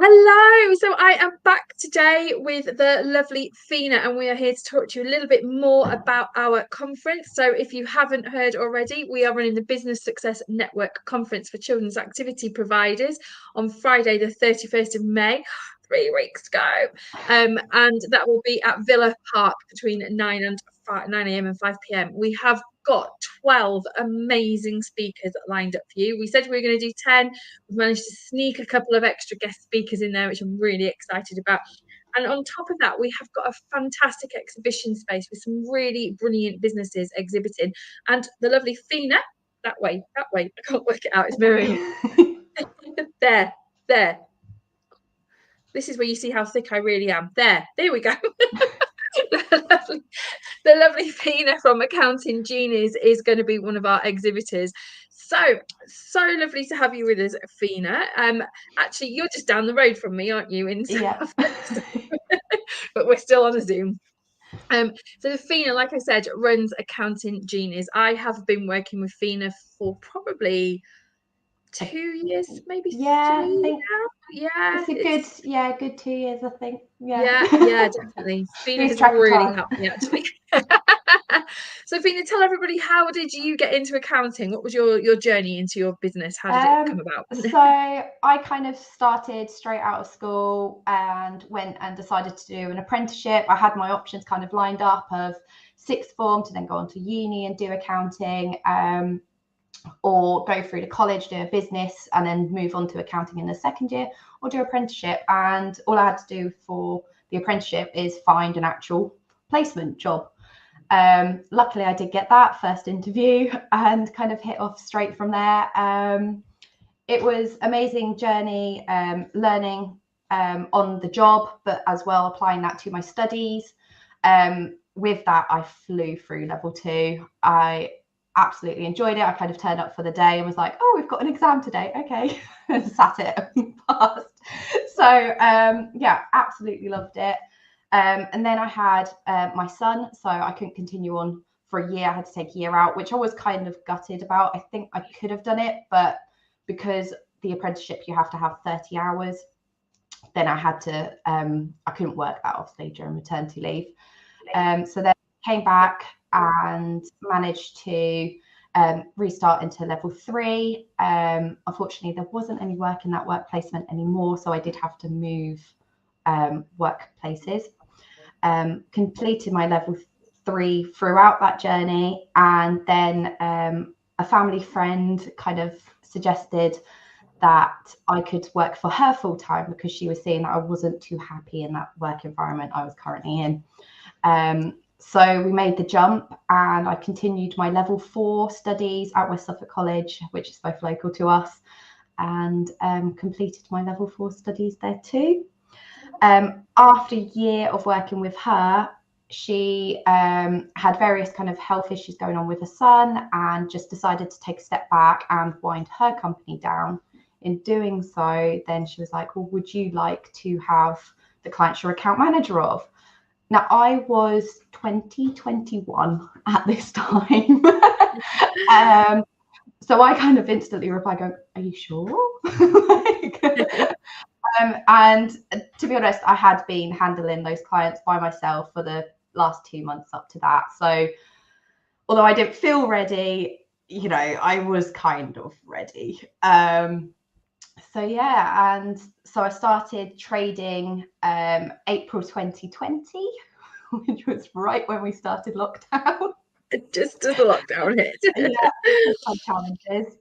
Hello. So I am back today with the lovely Phina, and we are here to talk to you a little bit more about our conference. So if you haven't heard already, we are running the Business Success Network Conference for Children's Activity Providers on Friday, the 31st of May. 3 weeks to go. And that will be at Villa Park between 9 a.m. and 5 p.m. We have got 12 amazing speakers lined up for you. We said we were going to do 10. We've managed to sneak a couple of extra guest speakers in there, which I'm really excited about. And on top of that, we have got a fantastic exhibition space with some really brilliant businesses exhibiting. And the lovely Phina, that way, I can't work it out, it's mirroring. there. This is where you see how thick I really am. There we go. The lovely Phina from A-Counting Genies is going to be one of our exhibitors. So lovely to have you with us, Phina. Actually, you're just down the road from me, aren't you? Yeah. But we're still on a Zoom. So Phina, like I said, runs A-Counting Genies. I have been working with Phina for probably 2 years, maybe 3 I think now. Yeah, it's a good 2 years, I think. Yeah, definitely. Phina has track of really time. helped me actually. So Phina, tell everybody, how did you get into accounting? What was your journey into your business? How did it come about? So I kind of started straight out of school and went and decided to do an apprenticeship. I had my options kind of lined up of sixth form to then go on to uni and do accounting, or go through to college, do a business, and then move on to accounting in the second year, or do apprenticeship. And all I had to do for the apprenticeship is find an actual placement job. Luckily, I did get that first interview and kind of hit off straight from there. It was amazing journey, learning on the job, but as well applying that to my studies. With that, I flew through level 2. I absolutely enjoyed it. I kind of turned up for the day and was like, oh, we've got an exam today. Okay. And sat it and passed. So absolutely loved it. And then I had my son, so I couldn't continue on for a year. I had to take a year out, which I was kind of gutted about. I think I could have done it, but because the apprenticeship, you have to have 30 hours, then I had to, I couldn't work that obviously during maternity leave. So then I came back and managed to restart into level 3. Unfortunately, there wasn't any work in that work placement anymore, so I did have to move workplaces. Completed my level 3 throughout that journey, and then a family friend kind of suggested that I could work for her full time because she was seeing that I wasn't too happy in that work environment I was currently in. So we made the jump, and I continued my level 4 studies at West Suffolk College, which is both local to us, and completed my level 4 studies there too. After a year of working with her, she had various kind of health issues going on with her son, and just decided to take a step back and wind her company down. In doing so, then she was like, well, would you like to have the clients you're account manager of? Now, I was 21 at this time. So I kind of instantly replied, going, are you sure? And to be honest, I had been handling those clients by myself for the last 2 months up to that. So although I didn't feel ready, I was kind of ready. So I started trading April 2020, which was right when we started lockdown. Just as the lockdown hit. Some challenges,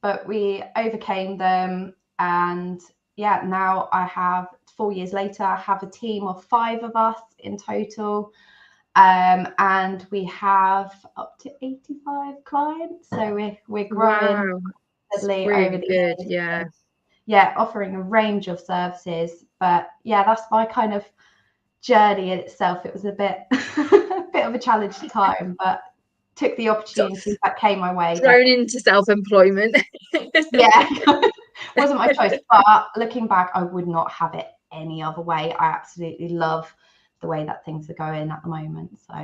but we overcame them, and now I have 4 years later, I have a team of 5 of us in total, and we have up to 85 clients. So we're growing. Wow. Really over the years. Offering a range of services. But that's my kind of journey in itself. It was a bit of a challenging time, but took the opportunities that came my way. Thrown into self-employment. Wasn't my choice, but looking back, I would not have it any other way. I absolutely love the way that things are going at the moment. So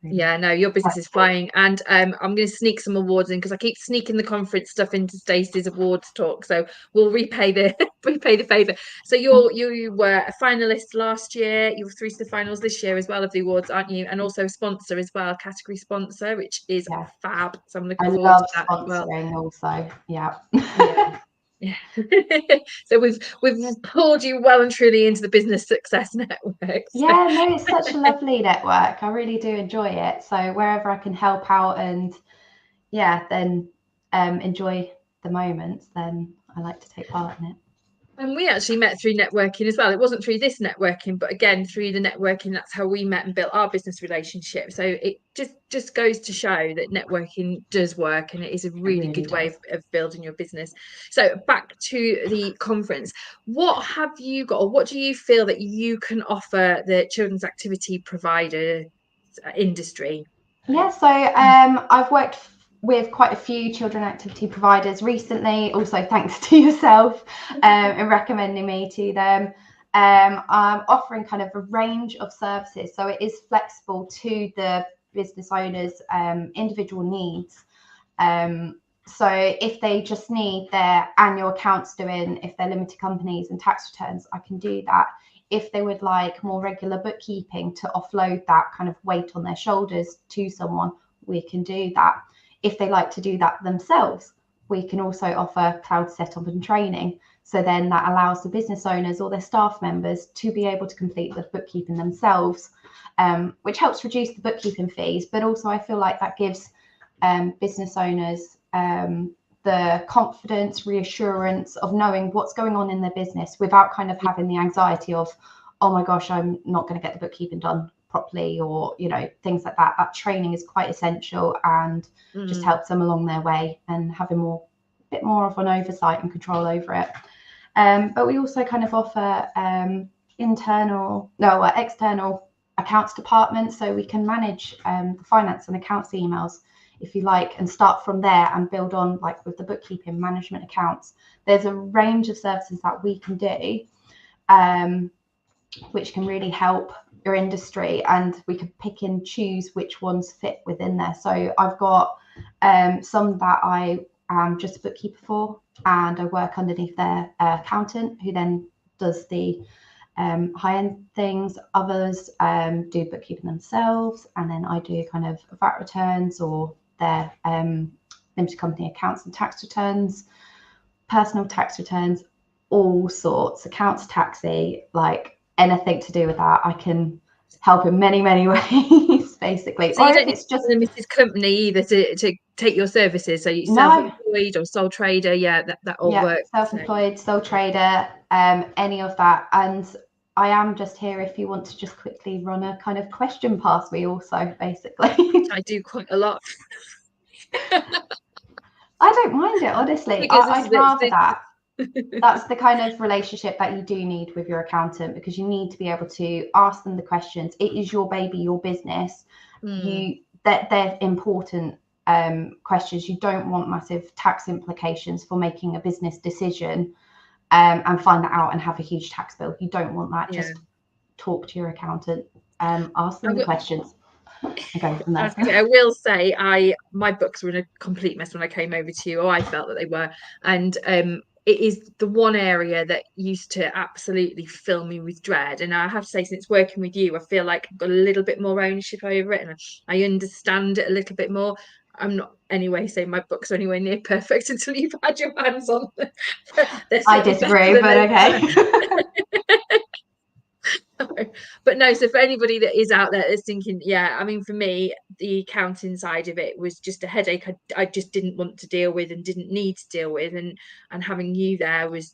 really. Yeah, no, your business is flying, and I'm going to sneak some awards in because I keep sneaking the conference stuff into Stacey's awards talk. So we'll repay the repay the favour. So you were a finalist last year. You were through to the finals this year as well of the awards, aren't you? And also a sponsor as well, category sponsor, which is fab. So I'm looking forward to that as well. Sponsoring also. Yeah. Yeah. So we've pulled you well and truly into the business success network. Yeah, no, it's such a lovely network. I really do enjoy it. So wherever I can help out and then enjoy the moments, then I like to take part in it. And we actually met through networking as well. It wasn't through this networking, but again, through the networking, that's how we met and built our business relationship. So it just goes to show that networking does work, and it is a really good way of building your business. So back to the conference. What have you got, or what do you feel that you can offer the children's activity provider industry? Yeah, so I've worked with quite a few children activity providers recently, also thanks to yourself in recommending me to them. I'm offering kind of a range of services, so it is flexible to the business owners' individual needs. So if they just need their annual accounts doing, if they're limited companies and tax returns, I can do that. If they would like more regular bookkeeping to offload that kind of weight on their shoulders to someone, we can do that. If they like to do that themselves, we can also offer cloud setup and training. So then that allows the business owners or their staff members to be able to complete the bookkeeping themselves, which helps reduce the bookkeeping fees. But also I feel like that gives business owners the confidence, reassurance of knowing what's going on in their business without kind of having the anxiety of, oh my gosh, I'm not going to get the bookkeeping done properly, or things like that. That training is quite essential and just helps them along their way and having a bit more of an oversight and control over it. But we also kind of offer external accounts departments, so we can manage the finance and accounts emails if you like, and start from there and build on, like with the bookkeeping, management accounts. There's a range of services that we can do, which can really help your industry, and we can pick and choose which ones fit within there. So I've got some that I am just a bookkeeper for, and I work underneath their accountant, who then does the high-end things. Others do bookkeeping themselves, and then I do kind of VAT returns or their limited company accounts and tax returns, personal tax returns, all sorts, accounts taxi, like anything to do with that. I can help in many ways, basically. So or you don't if it's just a limited company either to take your services. So you self-employed or sole trader, that all works. Self-employed, sole trader, any of that. And I am just here if you want to just quickly run a kind of question past me also, basically. I do quite a lot. I don't mind it, honestly. I'd rather that. That's the kind of relationship that you do need with your accountant, because you need to be able to ask them the questions. It is your baby, your business. They're important questions. You don't want massive tax implications for making a business decision and find that out and have a huge tax bill. You don't want that. Just talk to your accountant, ask them the questions. I will say, my books were in a complete mess when I came over to you, or I felt that they were, and it is the one area that used to absolutely fill me with dread. And I have to say, since working with you, I feel like I've got a little bit more ownership over it, and I understand it a little bit more. I'm not anyway saying my books are anywhere near perfect until you've had your hands on them. I disagree, but okay. But no, so for anybody that is out there that's thinking, I mean, for me, the accounting side of it was just a headache I just didn't want to deal with and didn't need to deal with, and having you there was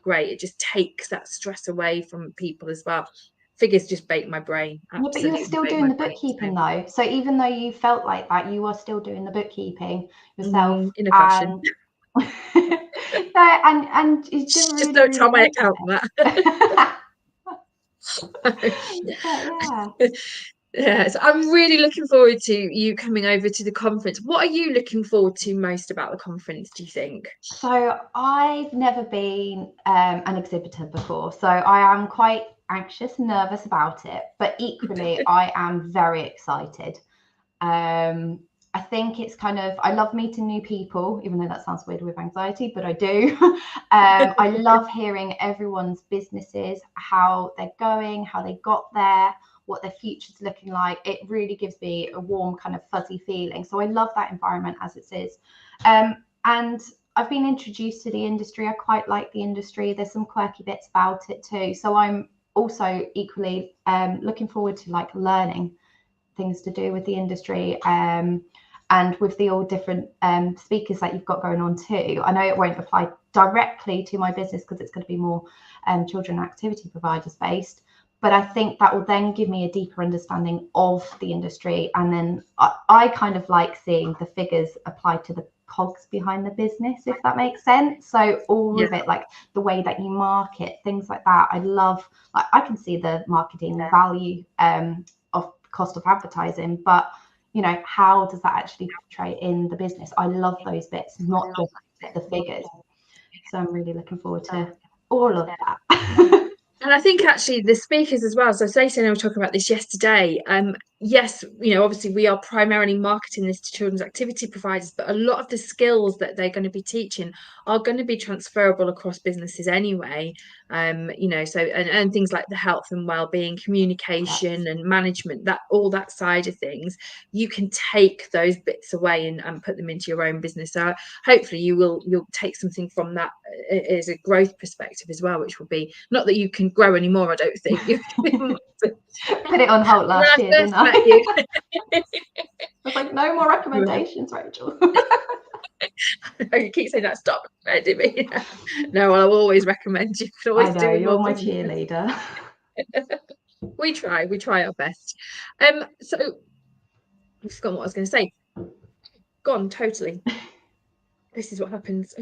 great. It just takes that stress away from people as well. Figures just bake my brain. But you were still doing the bookkeeping though. So even though you felt like that, you were still doing the bookkeeping yourself in a fashion. and you did really, don't tell my accountant that. So I'm really looking forward to you coming over to the conference. What are you looking forward to most about the conference, do you think? So I've never been an exhibitor before, so I am quite anxious and nervous about it, but equally I am very excited. I think it's kind of, I love meeting new people, even though that sounds weird with anxiety, but I do. I love hearing everyone's businesses, how they're going, how they got there, what their future's looking like. It really gives me a warm kind of fuzzy feeling. So I love that environment as it is. And I've been introduced to the industry. I quite like the industry. There's some quirky bits about it too. So I'm also equally looking forward to like learning things to do with the industry, and with the all different speakers that you've got going on too. I know it won't apply directly to my business because it's going to be more children activity providers based, but I think that will then give me a deeper understanding of the industry, and then I kind of like seeing the figures applied to the cogs behind the business, if that makes sense. So all of it, like the way that you market, things like that, I love. Like, I can see the marketing value of cost of advertising, but you know, how does that actually portray in the business? I love those bits, not just the figures. So I'm really looking forward to all of that. And I think actually the speakers as well. So Stacey and I were talking about this yesterday. Yes, you know, obviously we are primarily marketing this to children's activity providers, but a lot of the skills that they're going to be teaching are going to be transferable across businesses anyway. You know, so and things like the health and well-being, communication and management, that all that side of things, you can take those bits away and put them into your own business. So hopefully you'll take something from that as a growth perspective as well, which will be, not that you can grow anymore, I don't think. Put it on hold last year, didn't I? I was like, no more recommendations, Rachel. You keep saying that, stop. No, I'll always recommend you. Can always I know, you're my business. cheerleader. we try our best. So I've forgotten what I was going to say. Gone totally. This is what happens.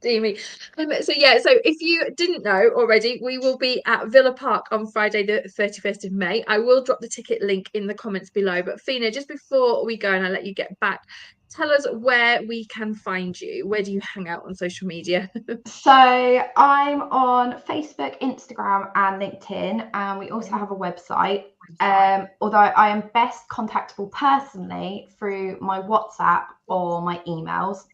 Dear me. So if you didn't know already, we will be at Villa Park on Friday the 31st of May. I will drop the ticket link in the comments below, but Phina, just before we go and I'll let you get back, tell us where we can find you. Where do you hang out on social media? So I'm on Facebook, Instagram and LinkedIn, and we also have a website, although I am best contactable personally through my WhatsApp or my emails.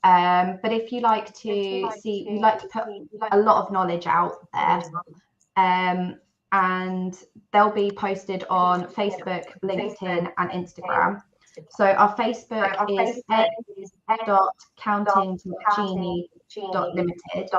But if you like to see, we like to put a lot of knowledge out there, and they'll be posted on Facebook, LinkedIn and Instagram. So our Facebook is a.counting.genie.limited,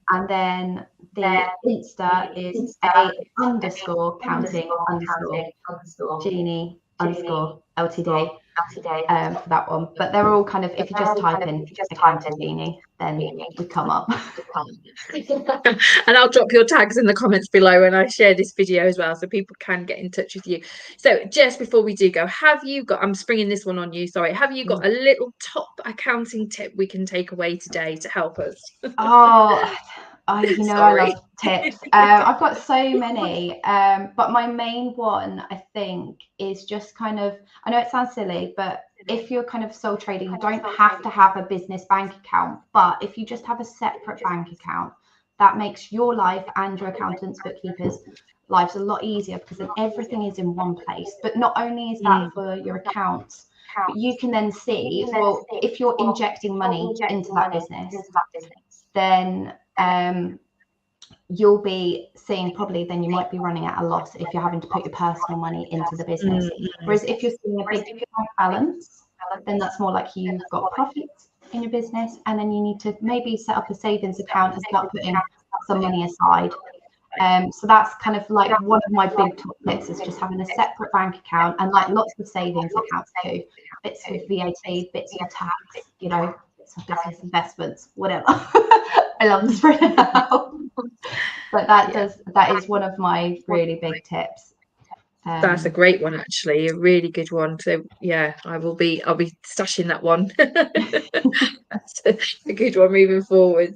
and then the Insta is a_counting_genie_LTD. For that one, but they're all kind of, if you just type in A-Counting Genie, then we come up. And I'll drop your tags in the comments below when I share this video as well, so people can get in touch with you. So just before we do go, have you got, I'm springing this one on you, sorry, have you got a little top accounting tip we can take away today to help us? You know, I love tips. I've got so many, but my main one, I think, is just kind of, I know it sounds silly, but if you're kind of sole trader, you don't have to have a business bank account, but if you just have a separate bank account, that makes your life and your accountant's, bookkeepers' lives a lot easier, because then everything is in one place. But not only is that for your accounts, but you can then see, well, if you're injecting money into that business, then you'll be seeing, probably then you might be running at a loss if you're having to put your personal money into the business. Whereas if you're seeing a big balance, then that's more like you've got profits in your business, and then you need to maybe set up a savings account and start putting some money aside. So that's kind of like one of my big top tips, is just having a separate bank account, and like lots of savings accounts too, bits of VAT, bits of tax, you know, bits of business investments, whatever. I love to spread it out. But that is one of my really big tips. That's a great one, actually, a really good one. So yeah, I'll be stashing that one. That's a good one moving forward.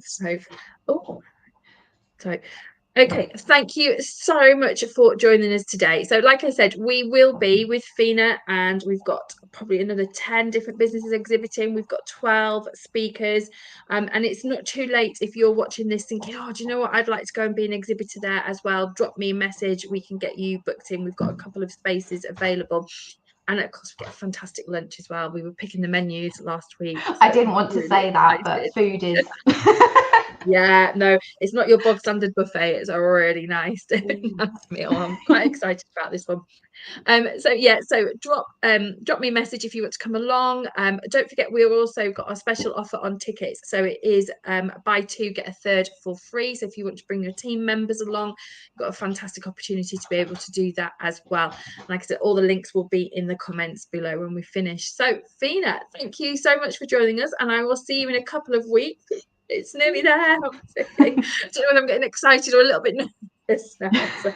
Okay, thank you so much for joining us today. So like I said, we will be with Phina, and we've got probably another 10 different businesses exhibiting. We've got 12 speakers, and it's not too late if you're watching this thinking, oh, do you know what, I'd like to go and be an exhibitor there as well. Drop me a message, we can get you booked in. We've got a couple of spaces available. And of course, we get a fantastic lunch as well. We were picking the menus last week. So I didn't want to say that, excited. but food is. Yeah, no, it's not your bog standard buffet. It's a really nice meal. I'm quite excited about this one. So drop me a message if you want to come along. Don't forget, we've also got our special offer on tickets. So it is buy two, get a third for free. So if you want to bring your team members along, you've got a fantastic opportunity to be able to do that as well. Like I said, all the links will be in the comments below when we finish. So Phina, thank you so much for joining us, and I will see you in a couple of weeks. It's nearly there. I don't know if I'm getting excited or a little bit nervous now. So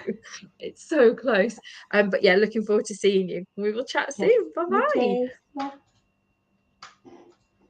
it's so close. But yeah, looking forward to seeing you. We will chat soon. Bye bye.